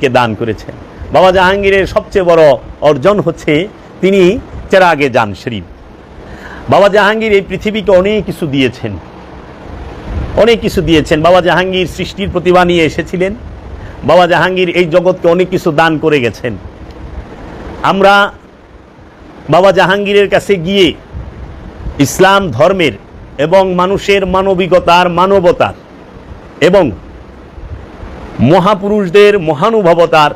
কে দান করেছেন। বাবা জাহাঙ্গীরের সবচেয়ে বড় অর্জন হচ্ছে তিনি চেরাগে জান শরীফ। বাবা জাহাঙ্গীর এই পৃথিবীকে অনেক কিছু দিয়েছেন, অনেক কিছু দিয়েছেন। বাবা জাহাঙ্গীর সৃষ্টির প্রতিভা নিয়ে এসেছিলেন। বাবা জাহাঙ্গীর এই জগৎকে অনেক কিছু দান করে গেছেন। আমরা বাবা জাহাঙ্গীরের কাছে গিয়ে ইসলাম ধর্মের এবং মানুষের মানবিকতার, মানবতার এবং মহাপুরুষদের মহানুভবতার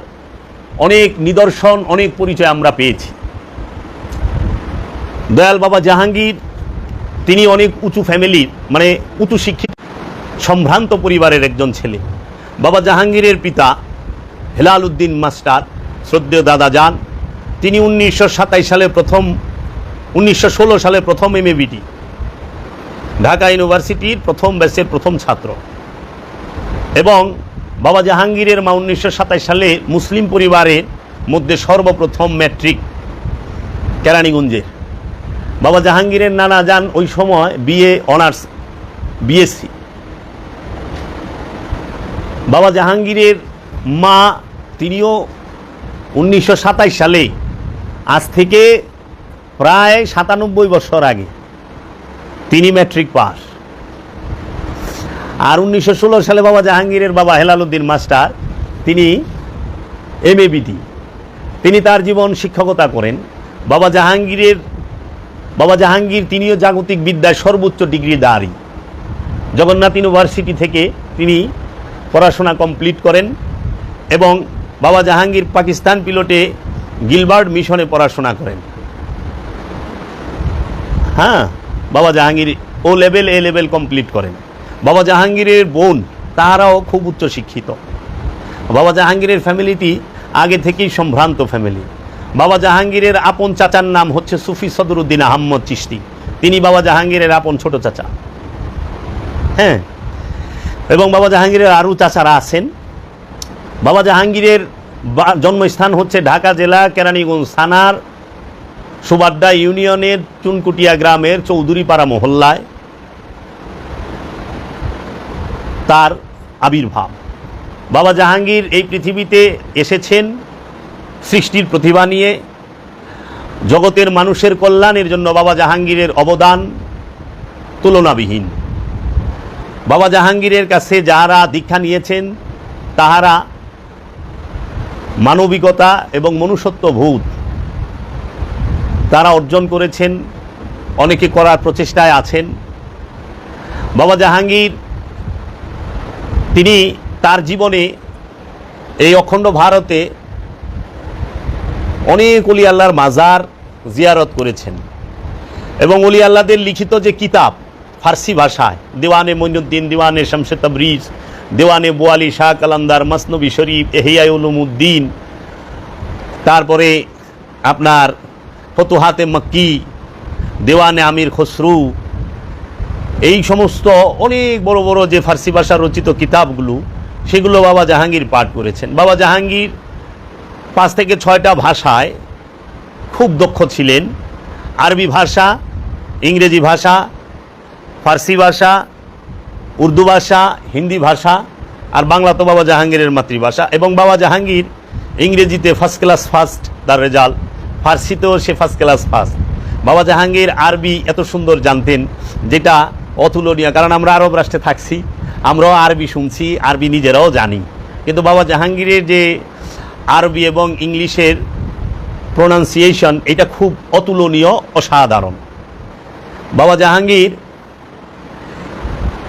অনেক নিদর্শন, অনেক পরিচয় আমরা পেয়েছি। দয়াল বাবা জাহাঙ্গীর তিনি অনেক উঁচু ফ্যামিলির, মানে উঁচু শিক্ষিত সম্ভ্রান্ত পরিবারের একজন ছেলে। বাবা জাহাঙ্গীরের পিতা হেলাল উদ্দিন মাস্টার, শ্রদ্ধেয় দাদা যান, তিনি 1916 সালে প্রথম এমএবিটি ঢাকা ইউনিভার্সিটির প্রথম ব্যাচের প্রথম ছাত্র। এবং বাবা জাহাঙ্গীরের মা 1927 সালে মুসলিম পরিবারের মধ্যে সর্বপ্রথম ম্যাট্রিক কেরানীগঞ্জের। বাবা জাহাঙ্গীরের নানা যান ওই সময় বিএ অনার্স, বিএসসি। বাবা জাহাঙ্গীরের মা তিনিও 1927 সালে, আজ থেকে প্রায় 97 বছর আগে তিনি ম্যাট্রিক পাস। আর 1916 সালে বাবা জাহাঙ্গীরের বাবা হেলাল উদ্দিন মাস্টার, তিনি এমএবিটি, তিনি তার জীবন শিক্ষকতা করেন। বাবা জাহাঙ্গীর তিনিও জাগতিক বিদ্যায় সর্বোচ্চ ডিগ্রিধারী। জগন্নাথ ইউনিভার্সিটি থেকে তিনি পড়াশোনা কমপ্লিট করেন এবং বাবা জাহাঙ্গীর পাকিস্তান পিলটে গিলবার্ট মিশনে পড়াশোনা করেন। হ্যাঁ, বাবা জাহাঙ্গীর ও লেভেল, এ লেভেল কমপ্লিট করেন। বাবা জাহাঙ্গীরের বোন, তাহারাও খুব উচ্চ শিক্ষিত। বাবা জাহাঙ্গীরের ফ্যামিলিটি আগে থেকেই সম্ভ্রান্ত ফ্যামিলি। বাবা জাহাঙ্গীরের আপন চাচার নাম হচ্ছে সুফি সদরুদ্দিন আহমদ চিশতি, তিনি বাবা জাহাঙ্গীরের আপন ছোট চাচা। হ্যাঁ, এবং বাবা জাহাঙ্গীরের আরও চাচারা আছেন। বাবা জাহাঙ্গীরের জন্মস্থান হচ্ছে ঢাকা জেলা কেরানীগঞ্জ থানার সুবাড্ডা ইউনিয়নের চুনকুটিয়া গ্রামের চৌধুরীপাড়া মহল্লায় তার আবির্ভাব। বাবা জাহাঙ্গীর এই পৃথিবীতে এসেছেন সৃষ্টির প্রতিভা নিয়ে। জগতের মানুষের কল্যাণের জন্য বাবা জাহাঙ্গীরের অবদান তুলনাবিহীন। বাবা জাহাঙ্গীরের কাছে যারা দীক্ষা নিয়েছেন তাহারা মানবিকতা এবং মনুষ্যত্ববোধ তারা অর্জন করেছেন, অনেকে করার প্রচেষ্টায় আছেন। বাবা জাহাঙ্গীর তিনি তার জীবনে এই অখণ্ড ভারতে অনেক অলি আল্লাহর মাজার জিয়ারত করেছেন এবং অলি আল্লাহদের লিখিত যে কিতাব ফার্সি ভাষায়, দেওয়ানে মঈনুদ্দিন, দেওয়ানে শামসে তাবরিজ, দেওয়ানে বোয়ালি শাহ কালান্দার, মসনবী শরীফ, ইহয়া উলুমুদ্দিন, তারপরে আপনার ফতুহাতে মক্কি, দেওয়ানে আমির খসরু, এই সমস্ত অনেক বড় বড় যে ফার্সি ভাষা রচিত কিতাবগুলো, সেগুলো বাবা জাহাঙ্গীর পাঠ করেছেন। বাবা জাহাঙ্গীর 5 থেকে 6টা ভাষায় খুব দক্ষ ছিলেন। আরবি ভাষা, ইংরেজি ভাষা, ফার্সি ভাষা, উর্দু ভাষা, হিন্দি ভাষা, আর বাংলা তো বাবা জাহাঙ্গীরের মাতৃভাষা। এবং বাবা জাহাঙ্গীর ইংরেজিতে ফার্স্ট ক্লাস ফার্স্ট তার রেজাল্ট, ফার্সিতেও সে ফার্স্ট ক্লাস ফার্স্ট। বাবা জাহাঙ্গীর আরবি এত সুন্দর জানতেন যেটা অতুলনীয়, কারণ আমরা আরব রাষ্ট্রে থাকছি, আমরাও আরবি শুনছি, আরবি নিজেরাও জানি, কিন্তু বাবা জাহাঙ্গীরের যে আরবি এবং ইংলিশের প্রোনাউন্সিয়েশন, এটা খুব অতুলনীয়, অসাধারণ। বাবা জাহাঙ্গীর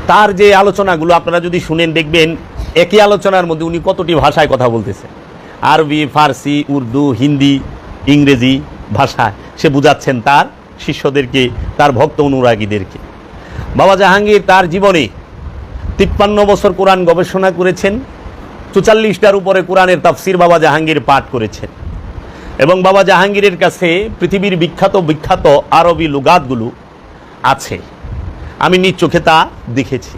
তার যে আলোচনাগুলো আপনারা যদি শুনেন দেখবেন একই আলোচনার মধ্যে উনি কতটি ভাষায় কথা বলতেছেন, আরবি, ফার্সি, উর্দু, হিন্দি, ইংরেজি ভাষায় সে বুঝাচ্ছেন তার শিষ্যদেরকে, তার ভক্ত অনুরাগীদেরকে। বাবা জাহাঙ্গীর তার জীবনে 53 বছর কোরআন গবেষণা করেছেন, 44টার উপরে কোরআনের তাফসির বাবা জাহাঙ্গীর পাঠ করেছেন। এবং বাবা জাহাঙ্গীরের কাছে পৃথিবীর বিখ্যাত আরবি লুগাতগুলো আছে, আমি নিজ চোখে তা দেখেছি।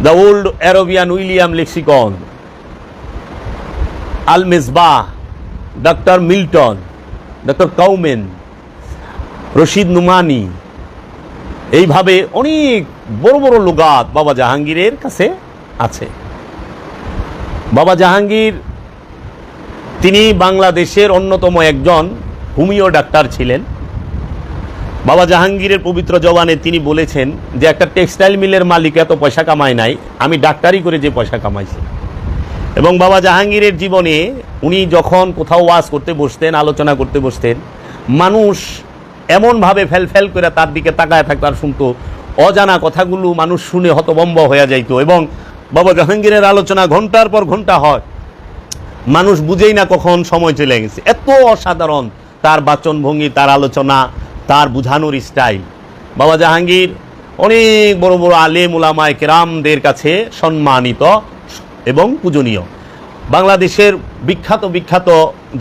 The old Arabian William lexicon, Al Misbah, doctor Milton, doctor Cowan, Rashid Nomani, এইভাবে অনেক বড় বড় লুগাত বাবা জাহাঙ্গীরের কাছে আছে। বাবা জাহাঙ্গীর তিনি বাংলাদেশের অন্যতম একজন হোমিও ডাক্তার ছিলেন। বাবা জাহাঙ্গীরের পবিত্র জবানে তিনি বলেছেন যে একটা টেক্সটাইল মিলের মালিক এত পয়সা কামায় নাই, আমি ডাক্তারি করে যে পয়সা কামাইছি। এবং বাবা জাহাঙ্গীরের জীবনে উনি যখন কোথাও ওয়াজ করতে বসতেন, আলোচনা করতে বসতেন, মানুষ এমনভাবে ফেল করে তার দিকে তাকায় থাকতো আর শুনতো, অজানা কথাগুলো মানুষ শুনে হতভম্ব হয়ে যাইত। এবং বাবা জাহাঙ্গীরের আলোচনা ঘন্টার পর ঘন্টা হয়, মানুষ বুঝেই না কখন সময় চলে গেছে। এত অসাধারণ তার বাচনভঙ্গি, তার আলোচনা, তার বুঝানোর স্টাইল। বাবা জাহাঙ্গীর অনেক বড় বড় আলেম উলামায়ে কেরামদের কাছে সম্মানিত এবং পূজনীয়। বাংলাদেশের বিখ্যাত বিখ্যাত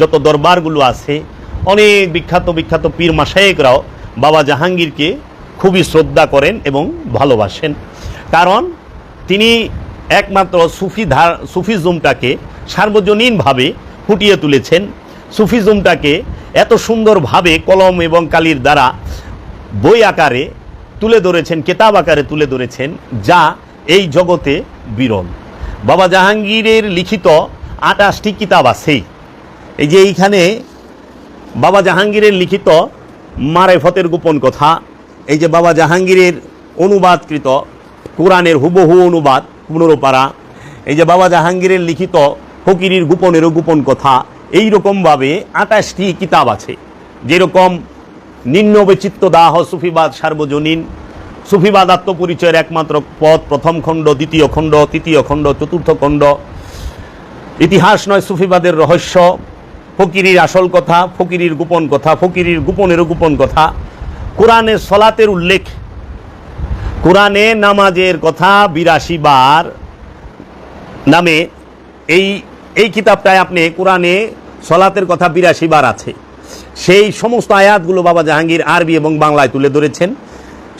যত দরবারগুলো আছে, অনেক বিখ্যাত বিখ্যাত পীর মাশায়েখরাও বাবা জাহাঙ্গীরকে খুবই শ্রদ্ধা করেন এবং ভালোবাসেন। কারণ তিনি একমাত্র সুফিজমটাকে সার্বজনীনভাবে ফুটিয়ে তুলেছেন। সুফিজমটাকে এত সুন্দরভাবে কলম এবং কালির দ্বারা বই আকারে তুলে ধরেছেন, কেতাব আকারে তুলে ধরেছেন, যা এই জগতে বিরল। বাবা জাহাঙ্গীরের লিখিত 28টি কিতাব আছে। এই যে এইখানে বাবা জাহাঙ্গীরের লিখিত মারেফতের গোপন কথা, এই যে বাবা জাহাঙ্গীরের অনুবাদকৃত কোরআনের হুবহু অনুবাদ 15 পারা, এই যে বাবা জাহাঙ্গীরের লিখিত ফকিরির গোপনেরও গোপন কথা, এই রকমভাবে 28টি কিতাব আছে। যেরকম নিম্নবিচিত্ত দাহ সুফিবাদ সার্বজনীন, সুফিবাদ আত্মপরিচয়ের একমাত্র পথ, প্রথম খণ্ড, দ্বিতীয় খণ্ড, তৃতীয় খণ্ড, চতুর্থ খণ্ড, ইতিহাস নয় সুফিবাদের রহস্য, ফকিরির আসল কথা, ফকিরির গোপন কথা, ফকিরির গোপনেরও গোপন কথা, কোরআনে সলাতের উল্লেখ, কোরআনে নামাজের কথা 82 বার নামে এই কিতাবটায় আপনি কোরআনে সলাতের কথা 82 বার আছে। সেই সমস্ত আয়াতগুলো বাবা জাহাঙ্গীর আরবি এবং বাংলায় তুলে ধরেছেন।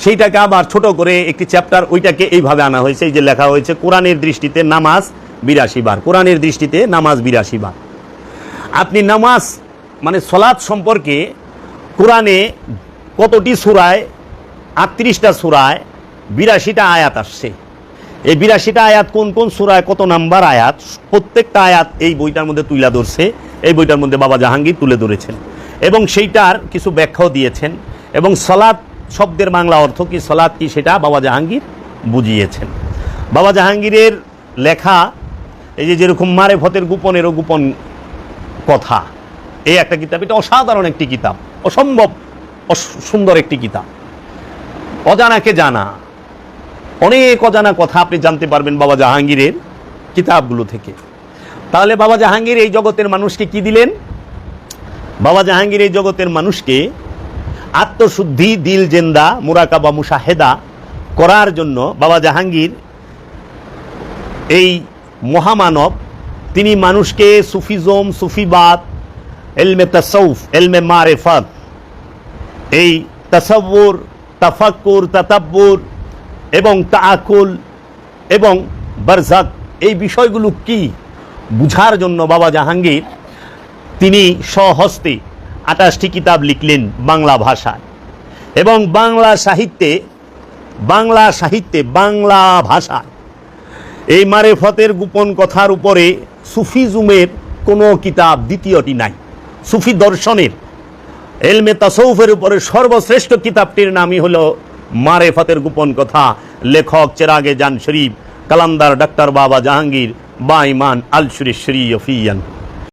সেইটাকে আবার ছোট করে একটি চ্যাপ্টার, ওইটাকে এইভাবে আনা হয়েছে, এই যে লেখা হয়েছে কোরআনের দৃষ্টিতে নামাজ 82 বার, কোরআনের দৃষ্টিতে নামাজ 82 বার। আপনি নামাজ মানে সলাৎ সম্পর্কে কোরআনে কতটি সূরায়, 38টা সূরায় 82টা আয়াত আসছে। এই 82টা আয়াত কোন কোন সূরায় কত নাম্বার আয়াত, প্রত্যেকটা আয়াত এই বইটার মধ্যে তুলে ধরছে। এই বইটার মধ্যে বাবা জাহাঙ্গীর তুলে ধরেছেন এবং সেইটার কিছু ব্যাখ্যাও দিয়েছেন। এবং সালাত শব্দের বাংলা অর্থ কি, সালাত কি, সেটা বাবা জাহাঙ্গীর বুঝিয়েছেন। বাবা জাহাঙ্গীরের লেখা এই যে যেরকম মারেফতের গোপনেরও গোপন কথা, এই একটা কিতাব, এটা অসাধারণ একটি কিতাব, অসম্ভব সুন্দর একটি কিতাব। অজানাকে জানা, অনেক অজানা কথা আপনি জানতে পারবেন বাবা জাহাঙ্গীরের কিতাবগুলো থেকে। তাহলে বাবা জাহাঙ্গীর এই জগতের মানুষকে কি দিলেন? বাবা জাহাঙ্গীর এই জগতের মানুষকে আত্মশুদ্ধি, দিল জেন্দা, মুরাকাবা, মুশাহেদা করার জন্য বাবা জাহাঙ্গীর এই মহামানব, তিনি মানুষকে সুফিজম, সুফিবাদ, এলমে তাসাউফ, এলমে মারেফত, এই তাসাব্বুর, তাফাক্কুর, তাতাব্বুর এবং তাআকুল এবং বারজাক, এই বিষয়গুলো কি বুঝার জন্য বাবা জাহাঙ্গীর তিনি স্বহস্তে 28টি কিতাব লিখলেন বাংলা ভাষায়। এবং বাংলা সাহিত্যে বাংলা ভাষায় এই মারেফতের গোপন কথার উপরে সুফিজমের কোনো কিতাব দ্বিতীয়টি নাই। সুফি দর্শনের, এলমে তাসাউফের উপরে সর্বশ্রেষ্ঠ কিতাবটির নামই হলো মারেফতের গোপন কথা। লেখক চেরাগে জান শরীফ, কালান্দার ডাক্তার বাবা জাহাঙ্গীর বা ইমান আল শরীফিয়ান।